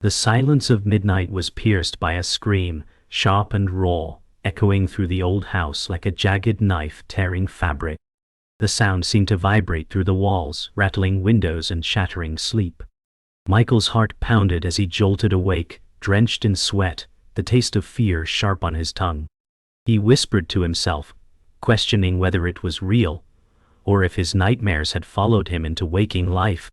The silence of midnight was pierced by a scream, sharp and raw, echoing through the old house like a jagged knife tearing fabric. The sound seemed to vibrate through the walls, rattling windows and shattering sleep. Michael's heart pounded as he jolted awake, drenched in sweat, the taste of fear sharp on his tongue. He whispered to himself, questioning whether it was real, or if his nightmares had followed him into waking life.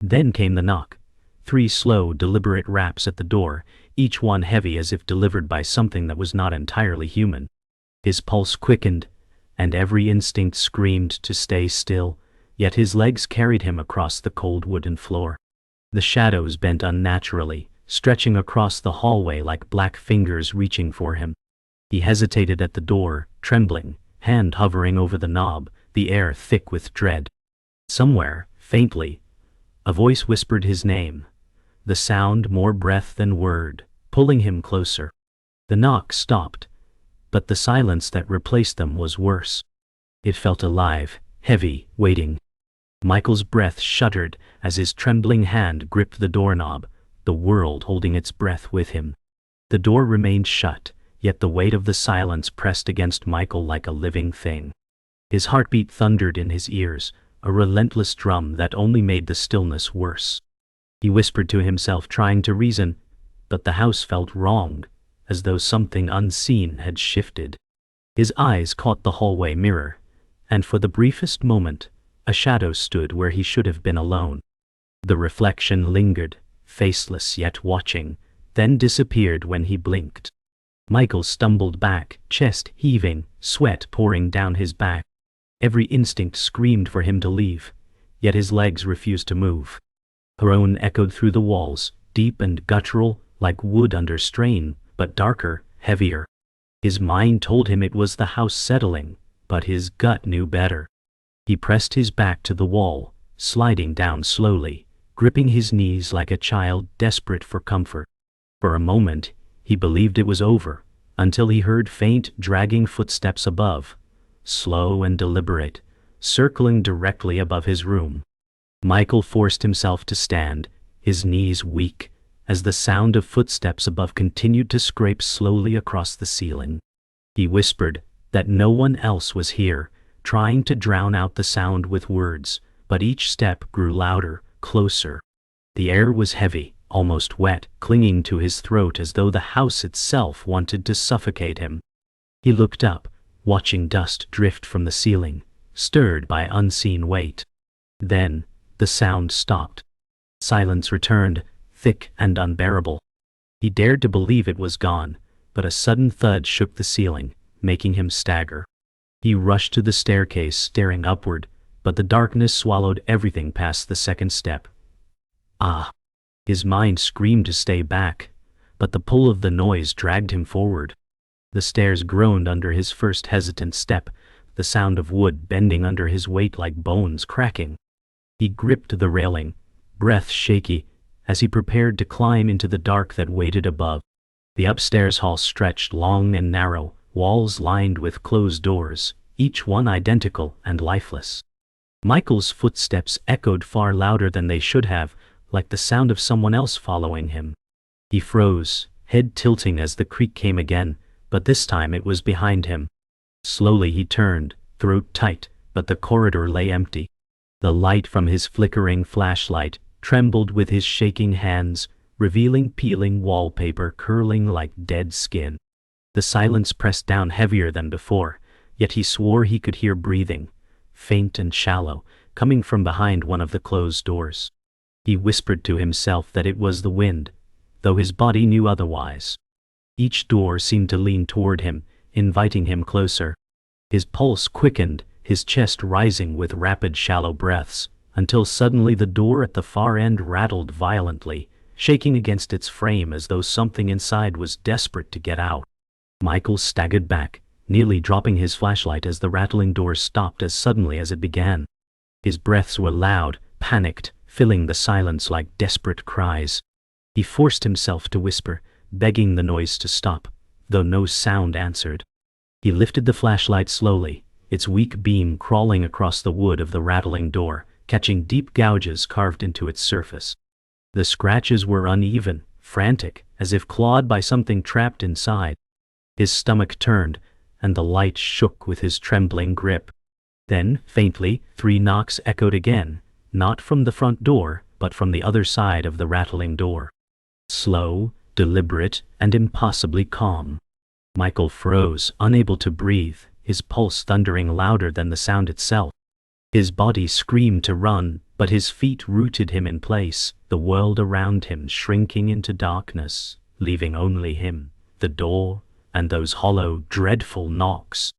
Then came the knock. 3 slow, deliberate raps at the door, each one heavy as if delivered by something that was not entirely human. His pulse quickened, and every instinct screamed to stay still, yet his legs carried him across the cold wooden floor. The shadows bent unnaturally, stretching across the hallway like black fingers reaching for him. He hesitated at the door, trembling, hand hovering over the knob, the air thick with dread. Somewhere, faintly, a voice whispered his name, the sound more breath than word, pulling him closer. The knock stopped, but the silence that replaced them was worse. It felt alive, heavy, waiting. Michael's breath shuddered as his trembling hand gripped the doorknob, the world holding its breath with him. The door remained shut, yet the weight of the silence pressed against Michael like a living thing. His heartbeat thundered in his ears, a relentless drum that only made the stillness worse. He whispered to himself, trying to reason, but the house felt wrong, as though something unseen had shifted. His eyes caught the hallway mirror, and for the briefest moment, a shadow stood where he should have been alone. The reflection lingered, faceless yet watching, then disappeared when he blinked. Michael stumbled back, chest heaving, sweat pouring down his back. Every instinct screamed for him to leave, yet his legs refused to move. Her own echoed through the walls, deep and guttural, like wood under strain, but darker, heavier. His mind told him it was the house settling, but his gut knew better. He pressed his back to the wall, sliding down slowly, gripping his knees like a child desperate for comfort. For a moment, he believed it was over, until he heard faint, dragging footsteps above, slow and deliberate, circling directly above his room. Michael forced himself to stand, his knees weak, as the sound of footsteps above continued to scrape slowly across the ceiling. He whispered that no one else was here, trying to drown out the sound with words, but each step grew louder, closer. The air was heavy, almost wet, clinging to his throat as though the house itself wanted to suffocate him. He looked up, watching dust drift from the ceiling, stirred by unseen weight. Then, the sound stopped. Silence returned, thick and unbearable. He dared to believe it was gone, but a sudden thud shook the ceiling, making him stagger. He rushed to the staircase, staring upward, but the darkness swallowed everything past the second step. Ah! His mind screamed to stay back, but the pull of the noise dragged him forward. The stairs groaned under his first hesitant step, the sound of wood bending under his weight like bones cracking. He gripped the railing, breath shaky, as he prepared to climb into the dark that waited above. The upstairs hall stretched long and narrow, walls lined with closed doors, each one identical and lifeless. Michael's footsteps echoed far louder than they should have, like the sound of someone else following him. He froze, head tilting as the creak came again, but this time it was behind him. Slowly he turned, throat tight, but the corridor lay empty. The light from his flickering flashlight trembled with his shaking hands, revealing peeling wallpaper curling like dead skin. The silence pressed down heavier than before, yet he swore he could hear breathing, faint and shallow, coming from behind one of the closed doors. He whispered to himself that it was the wind, though his body knew otherwise. Each door seemed to lean toward him, inviting him closer. His pulse quickened, his chest rising with rapid shallow breaths, until suddenly the door at the far end rattled violently, shaking against its frame as though something inside was desperate to get out. Michael staggered back, nearly dropping his flashlight as the rattling door stopped as suddenly as it began. His breaths were loud, panicked, filling the silence like desperate cries. He forced himself to whisper, begging the noise to stop, though no sound answered. He lifted the flashlight slowly, its weak beam crawling across the wood of the rattling door, catching deep gouges carved into its surface. The scratches were uneven, frantic, as if clawed by something trapped inside. His stomach turned, and the light shook with his trembling grip. Then, faintly, 3 knocks echoed again, not from the front door, but from the other side of the rattling door. Slow, deliberate, and impossibly calm. Michael froze, unable to breathe, his pulse thundering louder than the sound itself. His body screamed to run, but his feet rooted him in place, the world around him shrinking into darkness, leaving only him, the door, and those hollow, dreadful knocks.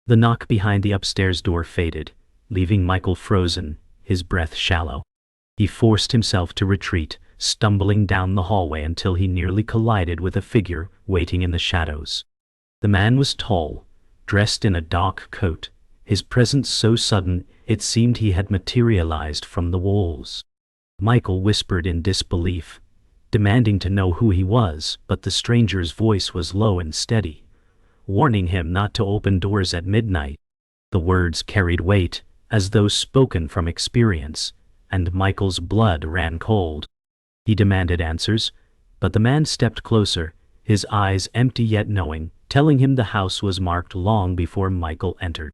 The knock behind the upstairs door faded, leaving Michael frozen, his breath shallow. He forced himself to retreat, stumbling down the hallway until he nearly collided with a figure waiting in the shadows. The man was tall, dressed in a dark coat, his presence so sudden it seemed he had materialized from the walls. Michael whispered in disbelief, demanding to know who he was, but the stranger's voice was low and steady, warning him not to open doors at midnight. The words carried weight, as though spoken from experience, and Michael's blood ran cold. He demanded answers, but the man stepped closer, his eyes empty yet knowing, telling him the house was marked long before Michael entered.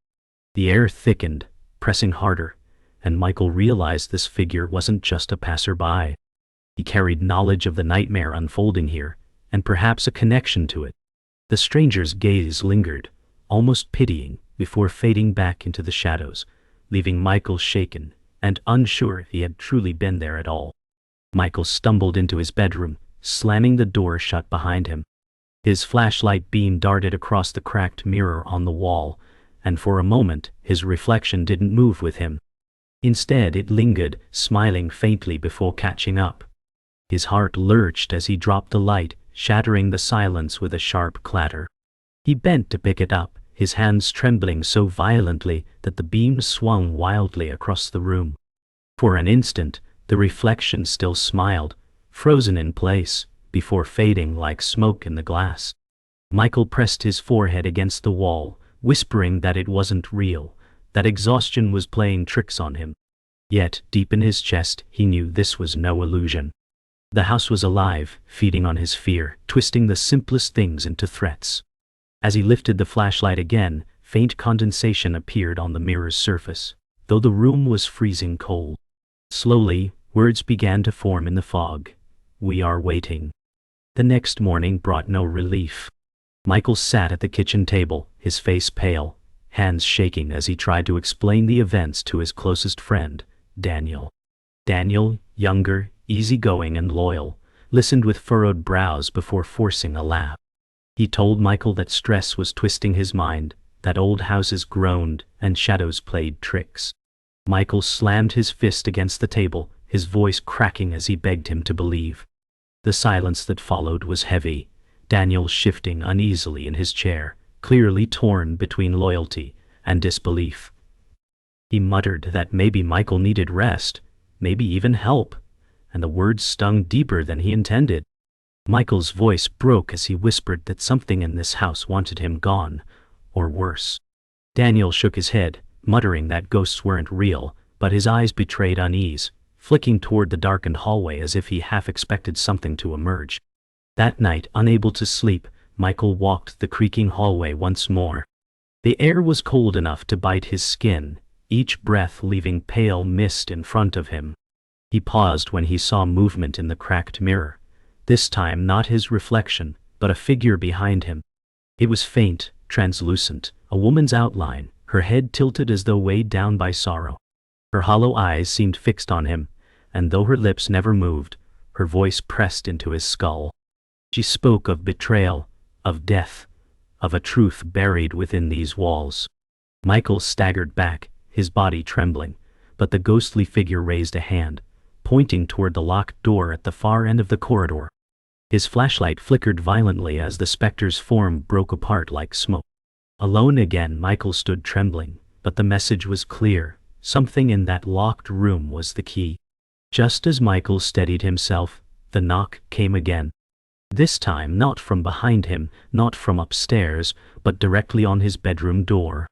The air thickened, pressing harder, and Michael realized this figure wasn't just a passerby. He carried knowledge of the nightmare unfolding here, and perhaps a connection to it. The stranger's gaze lingered, almost pitying, before fading back into the shadows, leaving Michael shaken and unsure if he had truly been there at all. Michael stumbled into his bedroom, slamming the door shut behind him. His flashlight beam darted across the cracked mirror on the wall, and for a moment his reflection didn't move with him. Instead it lingered, smiling faintly before catching up. His heart lurched as he dropped the light, shattering the silence with a sharp clatter. He bent to pick it up, his hands trembling so violently that the beam swung wildly across the room. For an instant, the reflection still smiled, frozen in place, before fading like smoke in the glass. Michael pressed his forehead against the wall, whispering that it wasn't real, that exhaustion was playing tricks on him. Yet, deep in his chest, he knew this was no illusion. The house was alive, feeding on his fear, twisting the simplest things into threats. As he lifted the flashlight again, faint condensation appeared on the mirror's surface, though the room was freezing cold. Slowly, words began to form in the fog. "We are waiting." The next morning brought no relief. Michael sat at the kitchen table, his face pale, hands shaking as he tried to explain the events to his closest friend, Daniel. Daniel, younger, easygoing and loyal, listened with furrowed brows before forcing a laugh. He told Michael that stress was twisting his mind, that old houses groaned and shadows played tricks. Michael slammed his fist against the table, his voice cracking as he begged him to believe. The silence that followed was heavy, Daniel shifting uneasily in his chair, clearly torn between loyalty and disbelief. He muttered that maybe Michael needed rest, maybe even help, and the words stung deeper than he intended. Michael's voice broke as he whispered that something in this house wanted him gone, or worse. Daniel shook his head, muttering that ghosts weren't real, but his eyes betrayed unease, flicking toward the darkened hallway as if he half expected something to emerge. That night, unable to sleep, Michael walked the creaking hallway once more. The air was cold enough to bite his skin, each breath leaving pale mist in front of him. He paused when he saw movement in the cracked mirror, this time not his reflection, but a figure behind him. It was faint, translucent, a woman's outline, her head tilted as though weighed down by sorrow. Her hollow eyes seemed fixed on him, and though her lips never moved, her voice pressed into his skull. She spoke of betrayal, of death, of a truth buried within these walls. Michael staggered back, his body trembling, but the ghostly figure raised a hand, pointing toward the locked door at the far end of the corridor. His flashlight flickered violently as the specter's form broke apart like smoke. Alone again, Michael stood trembling, but the message was clear. Something in that locked room was the key. Just as Michael steadied himself, the knock came again. This time not from behind him, not from upstairs, but directly on his bedroom door.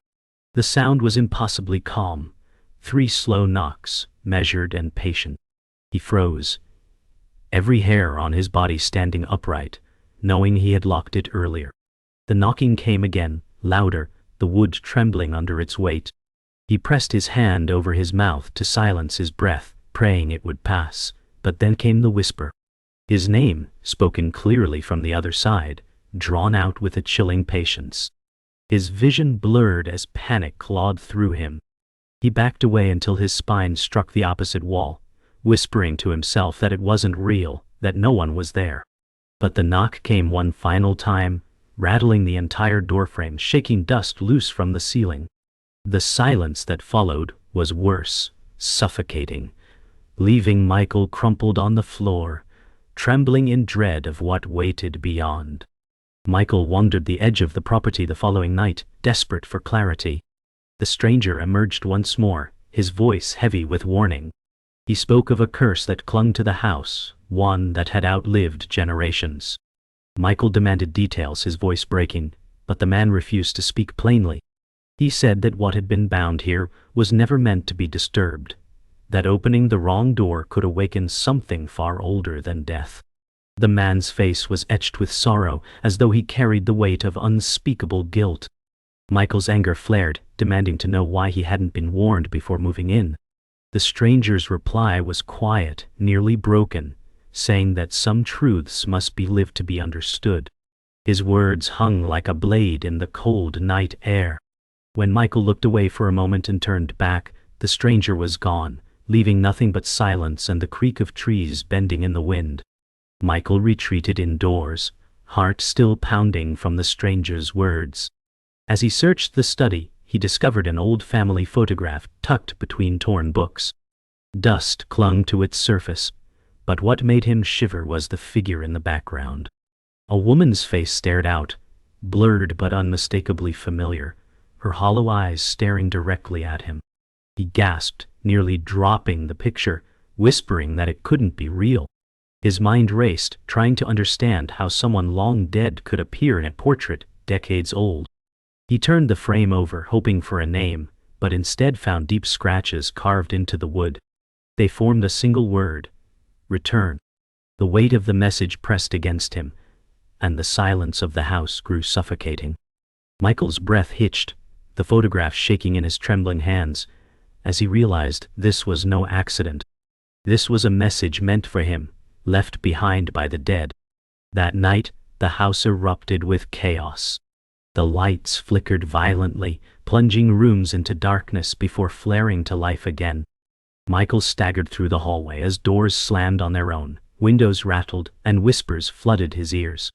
The sound was impossibly calm. 3 slow knocks, measured and patient. He froze, every hair on his body standing upright, knowing he had locked it earlier. The knocking came again, louder, the wood trembling under its weight. He pressed his hand over his mouth to silence his breath, praying it would pass, but then came the whisper. His name, spoken clearly from the other side, drawn out with a chilling patience. His vision blurred as panic clawed through him. He backed away until his spine struck the opposite wall, whispering to himself that it wasn't real, that no one was there. But the knock came one final time, rattling the entire doorframe, shaking dust loose from the ceiling. The silence that followed was worse, suffocating, leaving Michael crumpled on the floor, trembling in dread of what waited beyond. Michael wandered the edge of the property the following night, desperate for clarity. The stranger emerged once more, his voice heavy with warning. He spoke of a curse that clung to the house, one that had outlived generations. Michael demanded details, his voice breaking, but the man refused to speak plainly. He said that what had been bound here was never meant to be disturbed, that opening the wrong door could awaken something far older than death. The man's face was etched with sorrow, as though he carried the weight of unspeakable guilt. Michael's anger flared, demanding to know why he hadn't been warned before moving in. The stranger's reply was quiet, nearly broken, saying that some truths must be lived to be understood. His words hung like a blade in the cold night air. When Michael looked away for a moment and turned back, the stranger was gone, leaving nothing but silence and the creak of trees bending in the wind. Michael retreated indoors, heart still pounding from the stranger's words. As he searched the study, he discovered an old family photograph tucked between torn books. Dust clung to its surface, but what made him shiver was the figure in the background. A woman's face stared out, blurred but unmistakably familiar, her hollow eyes staring directly at him. He gasped, nearly dropping the picture, whispering that it couldn't be real. His mind raced, trying to understand how someone long dead could appear in a portrait decades old. He turned the frame over, hoping for a name, but instead found deep scratches carved into the wood. They formed a single word: return. The weight of the message pressed against him, and the silence of the house grew suffocating. Michael's breath hitched, the photograph shaking in his trembling hands, as he realized this was no accident. This was a message meant for him, left behind by the dead. That night, the house erupted with chaos. The lights flickered violently, plunging rooms into darkness before flaring to life again. Michael staggered through the hallway as doors slammed on their own, windows rattled, and whispers flooded his ears.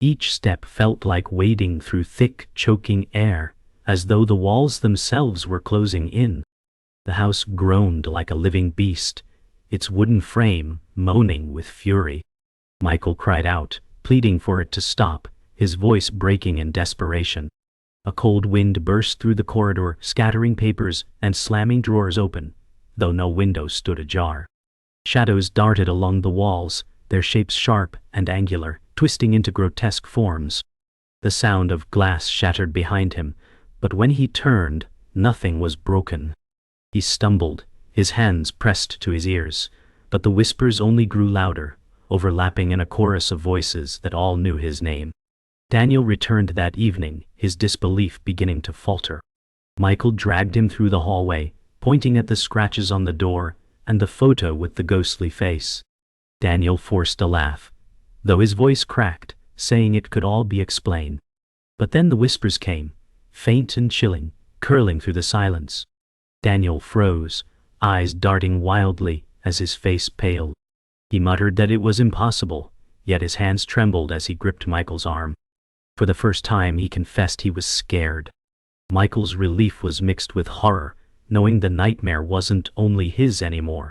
Each step felt like wading through thick, choking air, as though the walls themselves were closing in. The house groaned like a living beast, its wooden frame moaning with fury. Michael cried out, pleading for it to stop, his voice breaking in desperation. A cold wind burst through the corridor, scattering papers and slamming drawers open, though no window stood ajar. Shadows darted along the walls, their shapes sharp and angular, twisting into grotesque forms. The sound of glass shattered behind him, but when he turned, nothing was broken. He stumbled, his hands pressed to his ears, but the whispers only grew louder, overlapping in a chorus of voices that all knew his name. Daniel returned that evening, his disbelief beginning to falter. Michael dragged him through the hallway, pointing at the scratches on the door and the photo with the ghostly face. Daniel forced a laugh, though his voice cracked, saying it could all be explained. But then the whispers came, faint and chilling, curling through the silence. Daniel froze, eyes darting wildly as his face paled. He muttered that it was impossible, yet his hands trembled as he gripped Michael's arm. For the first time he confessed he was scared. Michael's relief was mixed with horror, knowing the nightmare wasn't only his anymore.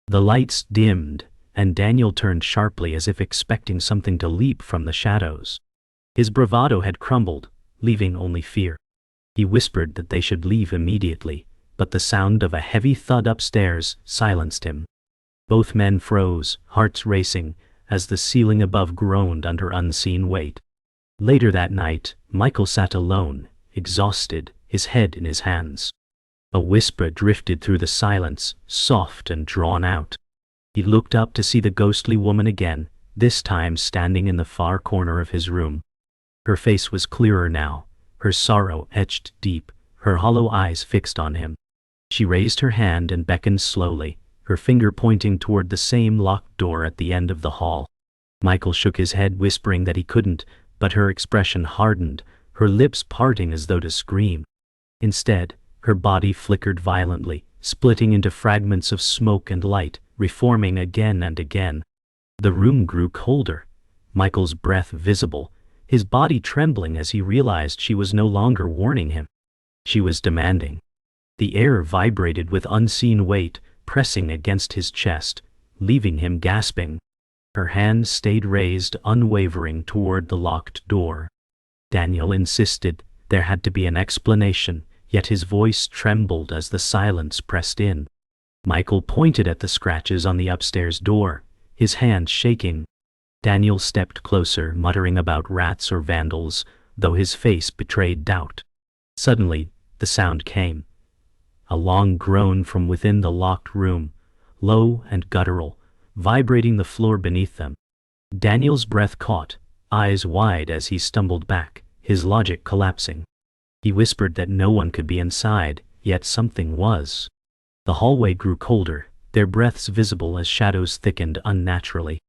The lights dimmed, and Daniel turned sharply as if expecting something to leap from the shadows. His bravado had crumbled, leaving only fear. He whispered that they should leave immediately, but the sound of a heavy thud upstairs silenced him. Both men froze, hearts racing, as the ceiling above groaned under unseen weight. Later that night, Michael sat alone, exhausted, his head in his hands. A whisper drifted through the silence, soft and drawn out. He looked up to see the ghostly woman again, this time standing in the far corner of his room. Her face was clearer now, her sorrow etched deep, her hollow eyes fixed on him. She raised her hand and beckoned slowly, her finger pointing toward the same locked door at the end of the hall. Michael shook his head, whispering that he couldn't, but her expression hardened, her lips parting as though to scream. Instead, her body flickered violently, splitting into fragments of smoke and light, reforming again and again. The room grew colder, Michael's breath visible, his body trembling as he realized she was no longer warning him. She was demanding. The air vibrated with unseen weight, pressing against his chest, leaving him gasping. Her hand stayed raised, unwavering toward the locked door. Daniel insisted there had to be an explanation, yet his voice trembled as the silence pressed in. Michael pointed at the scratches on the upstairs door, his hand shaking. Daniel stepped closer, muttering about rats or vandals, though his face betrayed doubt. Suddenly, the sound came. A long groan from within the locked room, low and guttural, vibrating the floor beneath them. Daniel's breath caught, eyes wide as he stumbled back, his logic collapsing. He whispered that no one could be inside, yet something was. The hallway grew colder, their breaths visible as shadows thickened unnaturally.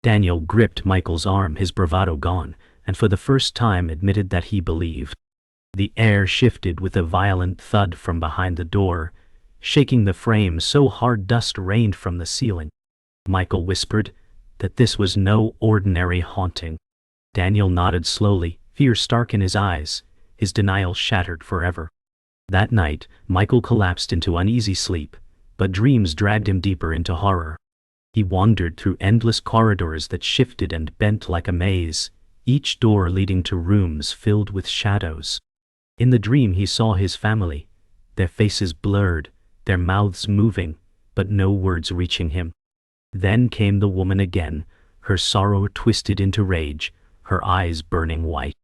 Daniel gripped Michael's arm, his bravado gone, and for the first time admitted that he believed. The air shifted with a violent thud from behind the door, shaking the frame so hard dust rained from the ceiling. Michael whispered that this was no ordinary haunting. Daniel nodded slowly, fear stark in his eyes, his denial shattered forever. That night, Michael collapsed into uneasy sleep, but dreams dragged him deeper into horror. He wandered through endless corridors that shifted and bent like a maze, each door leading to rooms filled with shadows. In the dream he saw his family, their faces blurred, their mouths moving, but no words reaching him. Then came the woman again, her sorrow twisted into rage, her eyes burning white.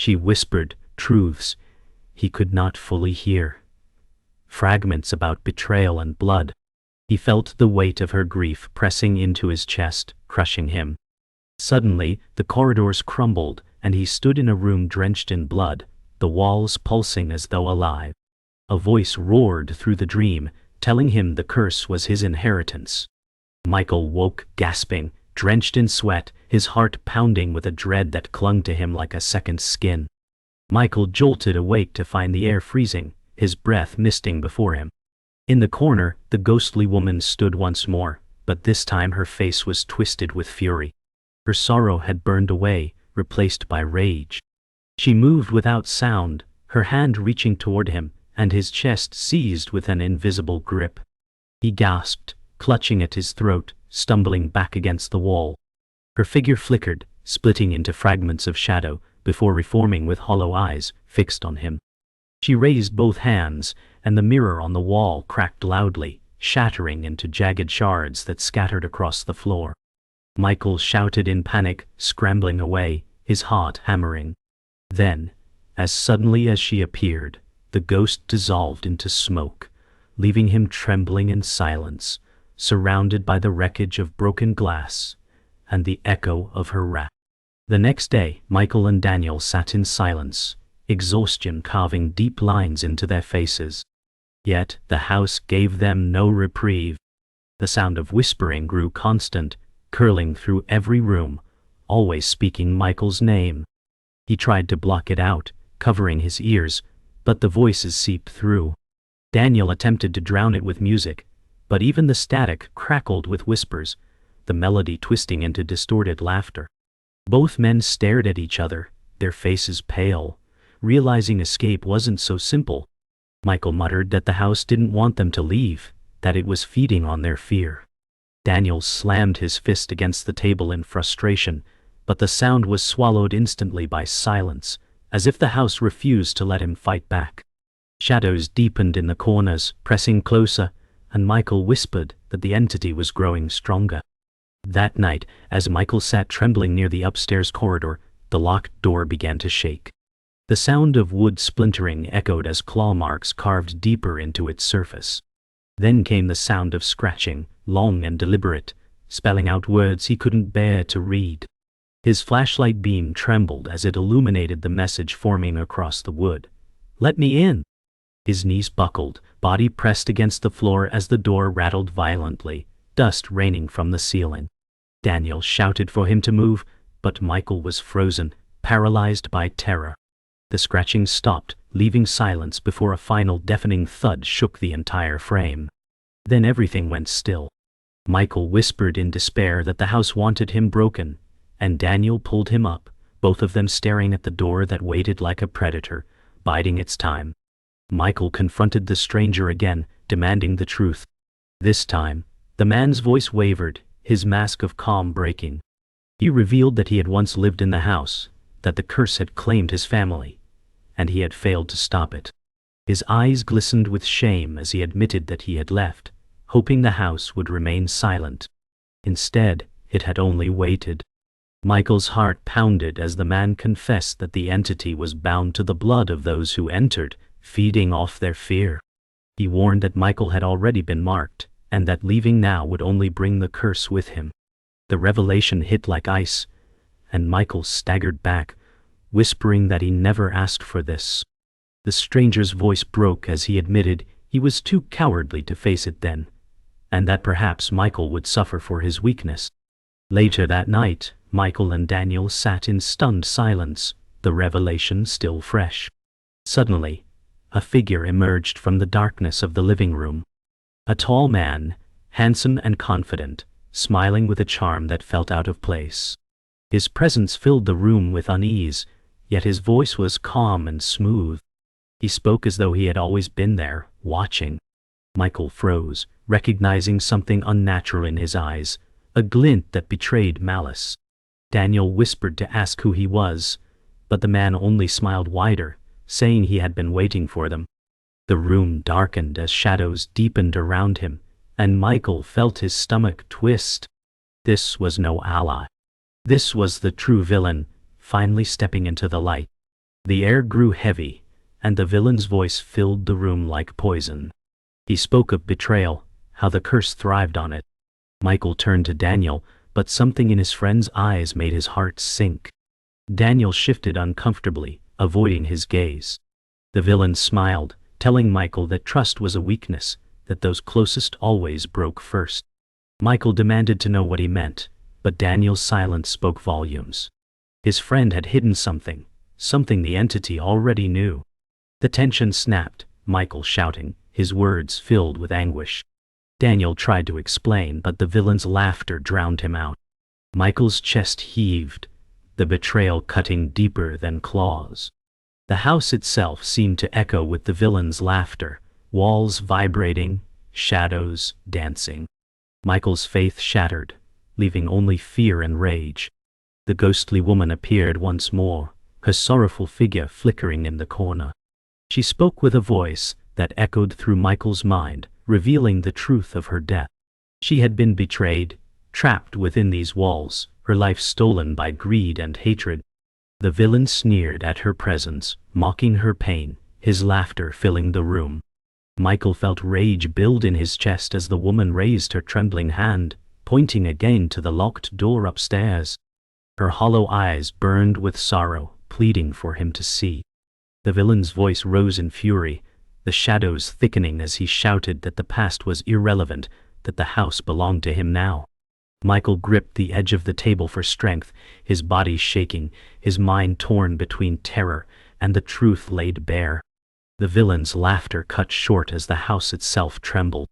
She whispered truths he could not fully hear. Fragments about betrayal and blood. He felt the weight of her grief pressing into his chest, crushing him. Suddenly, the corridors crumbled, and he stood in a room drenched in blood, the walls pulsing as though alive. A voice roared through the dream, telling him the curse was his inheritance. Michael woke, gasping, drenched in sweat, his heart pounding with a dread that clung to him like a second skin. Michael jolted awake to find the air freezing, his breath misting before him. In the corner, the ghostly woman stood once more, but this time her face was twisted with fury. Her sorrow had burned away, replaced by rage. She moved without sound, her hand reaching toward him, and his chest seized with an invisible grip. He gasped, clutching at his throat, stumbling back against the wall. Her figure flickered, splitting into fragments of shadow, before reforming with hollow eyes fixed on him. She raised both hands, and the mirror on the wall cracked loudly, shattering into jagged shards that scattered across the floor. Michael shouted in panic, scrambling away, his heart hammering. Then, as suddenly as she appeared, the ghost dissolved into smoke, leaving him trembling in silence, surrounded by the wreckage of broken glass and the echo of her wrath. The next day, Michael and Daniel sat in silence, exhaustion carving deep lines into their faces. Yet the house gave them no reprieve. The sound of whispering grew constant, curling through every room, always speaking Michael's name. He tried to block it out, covering his ears, but the voices seeped through. Daniel attempted to drown it with music, but even the static crackled with whispers, the melody twisting into distorted laughter. Both men stared at each other, their faces pale, realizing escape wasn't so simple. Michael muttered that the house didn't want them to leave, that it was feeding on their fear. Daniel slammed his fist against the table in frustration, but the sound was swallowed instantly by silence, as if the house refused to let him fight back. Shadows deepened in the corners, pressing closer, and Michael whispered that the entity was growing stronger. That night, as Michael sat trembling near the upstairs corridor, the locked door began to shake. The sound of wood splintering echoed as claw marks carved deeper into its surface. Then came the sound of scratching, long and deliberate, spelling out words he couldn't bear to read. His flashlight beam trembled as it illuminated the message forming across the wood. "Let me in!" His knees buckled, body pressed against the floor as the door rattled violently, dust raining from the ceiling. Daniel shouted for him to move, but Michael was frozen, paralyzed by terror. The scratching stopped, leaving silence before a final deafening thud shook the entire frame. Then everything went still. Michael whispered in despair that the house wanted him broken, and Daniel pulled him up, both of them staring at the door that waited like a predator, biding its time. Michael confronted the stranger again, demanding the truth. This time, the man's voice wavered, his mask of calm breaking. He revealed that he had once lived in the house, that the curse had claimed his family, and he had failed to stop it. His eyes glistened with shame as he admitted that he had left, hoping the house would remain silent. Instead, it had only waited. Michael's heart pounded as the man confessed that the entity was bound to the blood of those who entered, feeding off their fear. He warned that Michael had already been marked, and that leaving now would only bring the curse with him. The revelation hit like ice, and Michael staggered back, whispering that he never asked for this. The stranger's voice broke as he admitted he was too cowardly to face it then, and that perhaps Michael would suffer for his weakness. Later that night, Michael and Daniel sat in stunned silence, the revelation still fresh. Suddenly, a figure emerged from the darkness of the living room. A tall man, handsome and confident, smiling with a charm that felt out of place. His presence filled the room with unease, yet his voice was calm and smooth. He spoke as though he had always been there, watching. Michael froze, recognizing something unnatural in his eyes, a glint that betrayed malice. Daniel whispered to ask who he was, but the man only smiled wider, saying he had been waiting for them. The room darkened as shadows deepened around him, and Michael felt his stomach twist. This was no ally. This was the true villain, finally stepping into the light. The air grew heavy, and the villain's voice filled the room like poison. He spoke of betrayal, how the curse thrived on it. Michael turned to Daniel, but something in his friend's eyes made his heart sink. Daniel shifted uncomfortably, avoiding his gaze. The villain smiled, telling Michael that trust was a weakness, that those closest always broke first. Michael demanded to know what he meant, but Daniel's silence spoke volumes. His friend had hidden something, something the entity already knew. The tension snapped, Michael shouting, his words filled with anguish. Daniel tried to explain, but the villain's laughter drowned him out. Michael's chest heaved, the betrayal cutting deeper than claws. The house itself seemed to echo with the villain's laughter, walls vibrating, shadows dancing. Michael's faith shattered, leaving only fear and rage. The ghostly woman appeared once more, her sorrowful figure flickering in the corner. She spoke with a voice that echoed through Michael's mind, revealing the truth of her death. She had been betrayed, trapped within these walls, her life stolen by greed and hatred. The villain sneered at her presence, mocking her pain, his laughter filling the room. Michael felt rage build in his chest as the woman raised her trembling hand, pointing again to the locked door upstairs. Her hollow eyes burned with sorrow, pleading for him to see. The villain's voice rose in fury, the shadows thickening as he shouted that the past was irrelevant, that the house belonged to him now. Michael gripped the edge of the table for strength, his body shaking, his mind torn between terror and the truth laid bare. The villain's laughter cut short as the house itself trembled.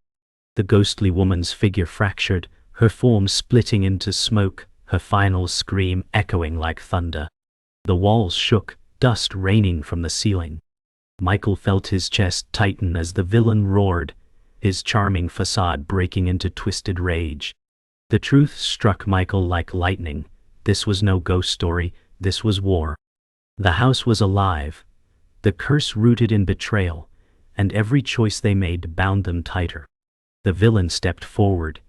The ghostly woman's figure fractured, her form splitting into smoke, her final scream echoing like thunder. The walls shook, dust raining from the ceiling. Michael felt his chest tighten as the villain roared, his charming facade breaking into twisted rage. The truth struck Michael like lightning. This was no ghost story, this was war. The house was alive, the curse rooted in betrayal, and every choice they made bound them tighter. The villain stepped forward,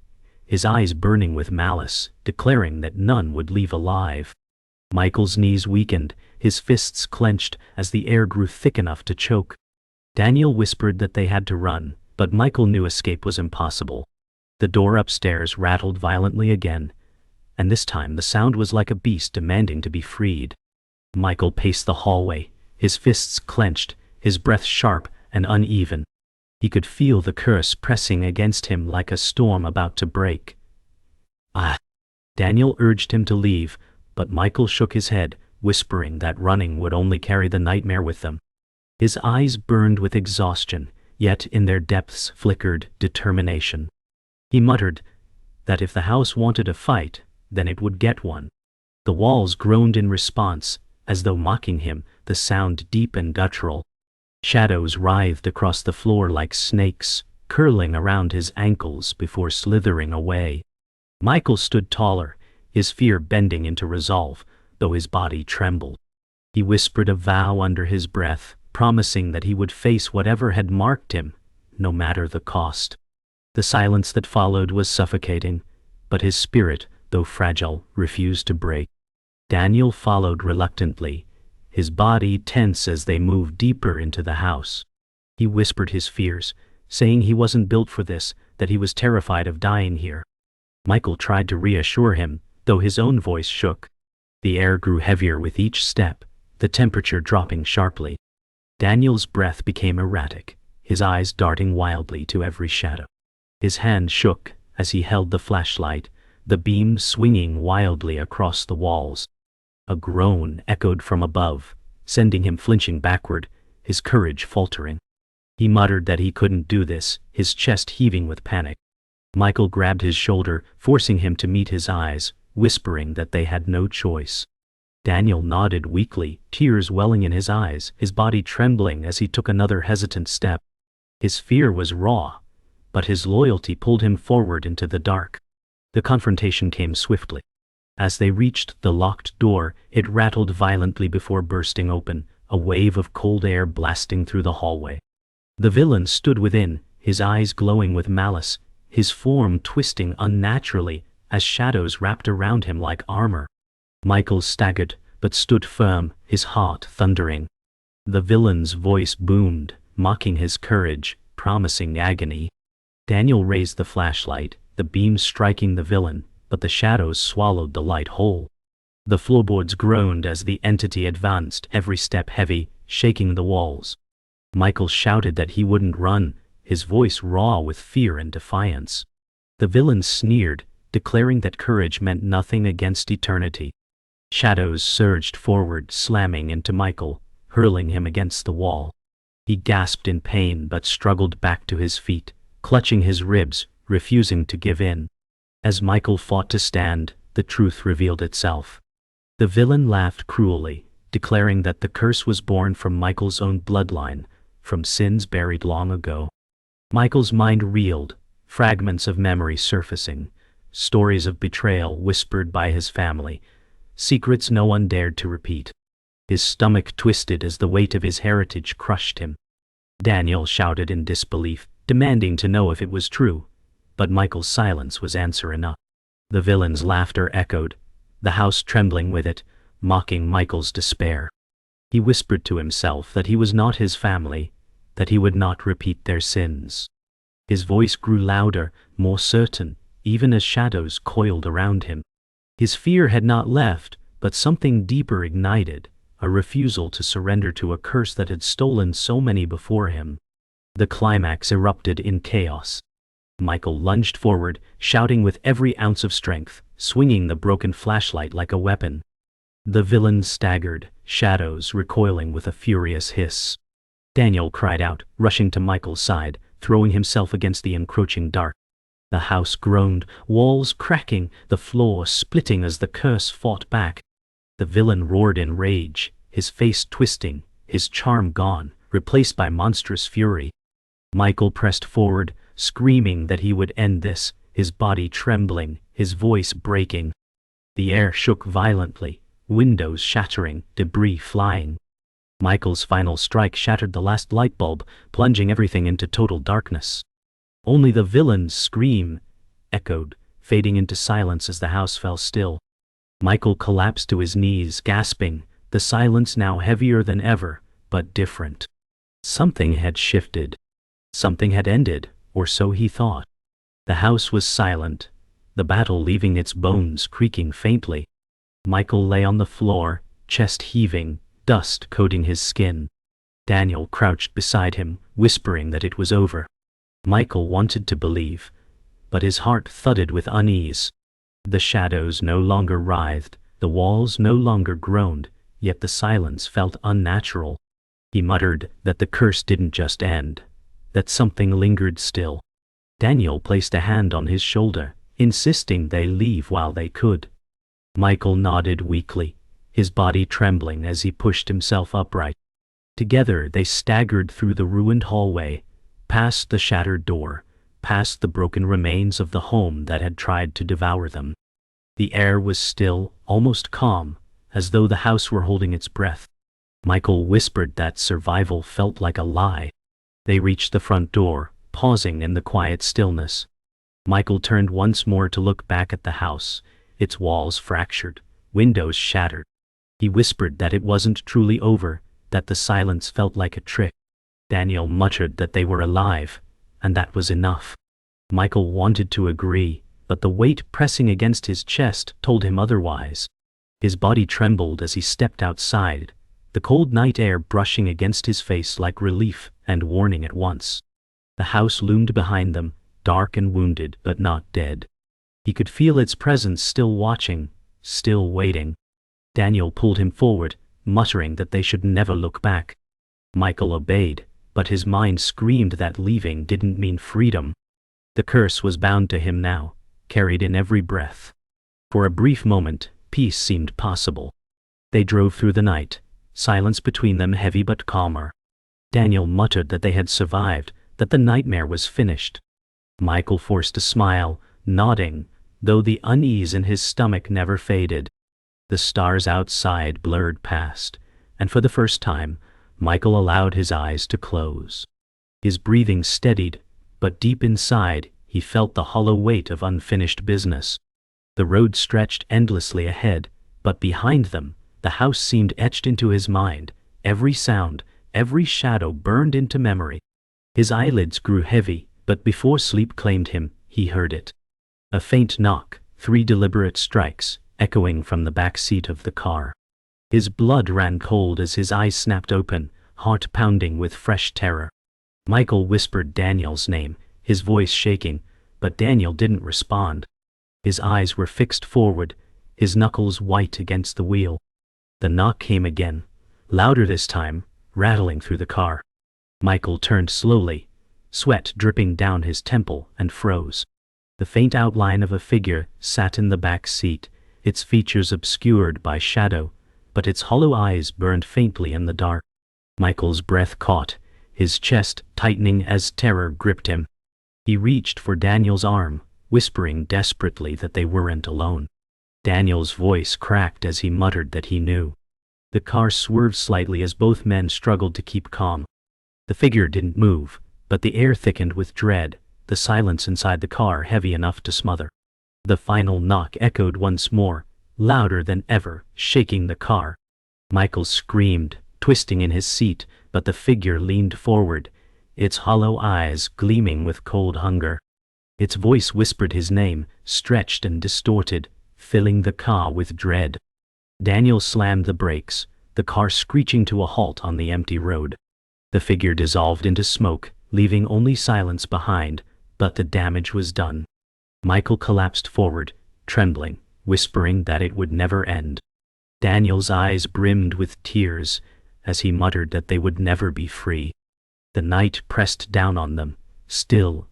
his eyes burning with malice, declaring that none would leave alive. Michael's knees weakened, his fists clenched as the air grew thick enough to choke. Daniel whispered that they had to run, but Michael knew escape was impossible. The door upstairs rattled violently again, and this time the sound was like a beast demanding to be freed. Michael paced the hallway, his fists clenched, his breath sharp and uneven. He could feel the curse pressing against him like a storm about to break. Ah! Daniel urged him to leave, but Michael shook his head, whispering that running would only carry the nightmare with them. His eyes burned with exhaustion, yet in their depths flickered determination. He muttered that if the house wanted a fight, then it would get one. The walls groaned in response, as though mocking him, the sound deep and guttural. Shadows writhed across the floor like snakes, curling around his ankles before slithering away. Michael stood taller, his fear bending into resolve, though his body trembled. He whispered a vow under his breath, promising that he would face whatever had marked him, no matter the cost. The silence that followed was suffocating, but his spirit, though fragile, refused to break. Daniel followed reluctantly, his body tense as they moved deeper into the house. He whispered his fears, saying he wasn't built for this, that he was terrified of dying here. Michael tried to reassure him, though his own voice shook. The air grew heavier with each step, the temperature dropping sharply. Daniel's breath became erratic, his eyes darting wildly to every shadow. His hand shook as he held the flashlight, the beam swinging wildly across the walls. A groan echoed from above, sending him flinching backward, his courage faltering. He muttered that he couldn't do this, his chest heaving with panic. Michael grabbed his shoulder, forcing him to meet his eyes, whispering that they had no choice. Daniel nodded weakly, tears welling in his eyes, his body trembling as he took another hesitant step. His fear was raw, but his loyalty pulled him forward into the dark. The confrontation came swiftly. As they reached the locked door, it rattled violently before bursting open, a wave of cold air blasting through the hallway. The villain stood within, his eyes glowing with malice, his form twisting unnaturally as shadows wrapped around him like armor. Michael staggered, but stood firm, his heart thundering. The villain's voice boomed, mocking his courage, promising agony. Daniel raised the flashlight, the beam striking the villain, but the shadows swallowed the light whole. The floorboards groaned as the entity advanced, every step heavy, shaking the walls. Michael shouted that he wouldn't run, his voice raw with fear and defiance. The villain sneered, declaring that courage meant nothing against eternity. Shadows surged forward, slamming into Michael, hurling him against the wall. He gasped in pain but struggled back to his feet, clutching his ribs, refusing to give in. As Michael fought to stand, the truth revealed itself. The villain laughed cruelly, declaring that the curse was born from Michael's own bloodline, from sins buried long ago. Michael's mind reeled, fragments of memory surfacing, stories of betrayal whispered by his family, secrets no one dared to repeat. His stomach twisted as the weight of his heritage crushed him. Daniel shouted in disbelief, demanding to know if it was true, but Michael's silence was answer enough. The villain's laughter echoed, the house trembling with it, mocking Michael's despair. He whispered to himself that he was not his family, that he would not repeat their sins. His voice grew louder, more certain, even as shadows coiled around him. His fear had not left, but something deeper ignited, a refusal to surrender to a curse that had stolen so many before him. The climax erupted in chaos. Michael lunged forward, shouting with every ounce of strength, swinging the broken flashlight like a weapon. The villain staggered, shadows recoiling with a furious hiss. Daniel cried out, rushing to Michael's side, throwing himself against the encroaching dark. The house groaned, walls cracking, the floor splitting as the curse fought back. The villain roared in rage, his face twisting, his charm gone, replaced by monstrous fury. Michael pressed forward, screaming that he would end this, his body trembling, his voice breaking. The air shook violently, windows shattering, debris flying. Michael's final strike shattered the last light bulb, plunging everything into total darkness. Only the villain's scream echoed, fading into silence as the house fell still. Michael collapsed to his knees, gasping, the silence now heavier than ever, but different. Something had shifted. Something had ended, or so he thought. The house was silent, the battle leaving its bones creaking faintly. Michael lay on the floor, chest heaving, dust coating his skin. Daniel crouched beside him, whispering that it was over. Michael wanted to believe, but his heart thudded with unease. The shadows no longer writhed, the walls no longer groaned, yet the silence felt unnatural. He muttered that the curse didn't just end, that something lingered still. Daniel placed a hand on his shoulder, insisting they leave while they could. Michael nodded weakly, his body trembling as he pushed himself upright. Together they staggered through the ruined hallway, past the shattered door, past the broken remains of the home that had tried to devour them. The air was still, almost calm, as though the house were holding its breath. Michael whispered that survival felt like a lie. They reached the front door, pausing in the quiet stillness. Michael turned once more to look back at the house, its walls fractured, windows shattered. He whispered that it wasn't truly over, that the silence felt like a trick. Daniel muttered that they were alive, and that was enough. Michael wanted to agree, but the weight pressing against his chest told him otherwise. His body trembled as he stepped outside, the cold night air brushing against his face like relief and warning at once. The house loomed behind them, dark and wounded but not dead. He could feel its presence still watching, still waiting. Daniel pulled him forward, muttering that they should never look back. Michael obeyed, but his mind screamed that leaving didn't mean freedom. The curse was bound to him now, carried in every breath. For a brief moment, peace seemed possible. They drove through the night, silence between them heavy but calmer. Daniel muttered that they had survived, that the nightmare was finished. Michael forced a smile, nodding, though the unease in his stomach never faded. The stars outside blurred past, and for the first time, Michael allowed his eyes to close. His breathing steadied, but deep inside, he felt the hollow weight of unfinished business. The road stretched endlessly ahead, but behind them, the house seemed etched into his mind. Every sound, every shadow burned into memory. His eyelids grew heavy, but before sleep claimed him, he heard it. A faint knock, 3 deliberate strikes, echoing from the back seat of the car. His blood ran cold as his eyes snapped open, heart pounding with fresh terror. Michael whispered Daniel's name, his voice shaking, but Daniel didn't respond. His eyes were fixed forward, his knuckles white against the wheel. The knock came again, louder this time, rattling through the car. Michael turned slowly, sweat dripping down his temple, and froze. The faint outline of a figure sat in the back seat, its features obscured by shadow, but its hollow eyes burned faintly in the dark. Michael's breath caught, his chest tightening as terror gripped him. He reached for Daniel's arm, whispering desperately that they weren't alone. Daniel's voice cracked as he muttered that he knew. The car swerved slightly as both men struggled to keep calm. The figure didn't move, but the air thickened with dread, the silence inside the car heavy enough to smother. The final knock echoed once more, louder than ever, shaking the car. Michael screamed, twisting in his seat, but the figure leaned forward, its hollow eyes gleaming with cold hunger. Its voice whispered his name, stretched and distorted, filling the car with dread. Daniel slammed the brakes, the car screeching to a halt on the empty road. The figure dissolved into smoke, leaving only silence behind, but the damage was done. Michael collapsed forward, trembling, whispering that it would never end. Daniel's eyes brimmed with tears as he muttered that they would never be free. The night pressed down on them, still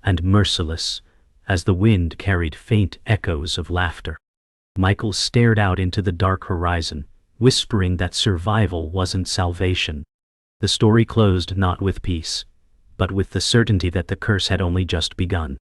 and merciless, as the wind carried faint echoes of laughter. Michael stared out into the dark horizon, whispering that survival wasn't salvation. The story closed not with peace, but with the certainty that the curse had only just begun.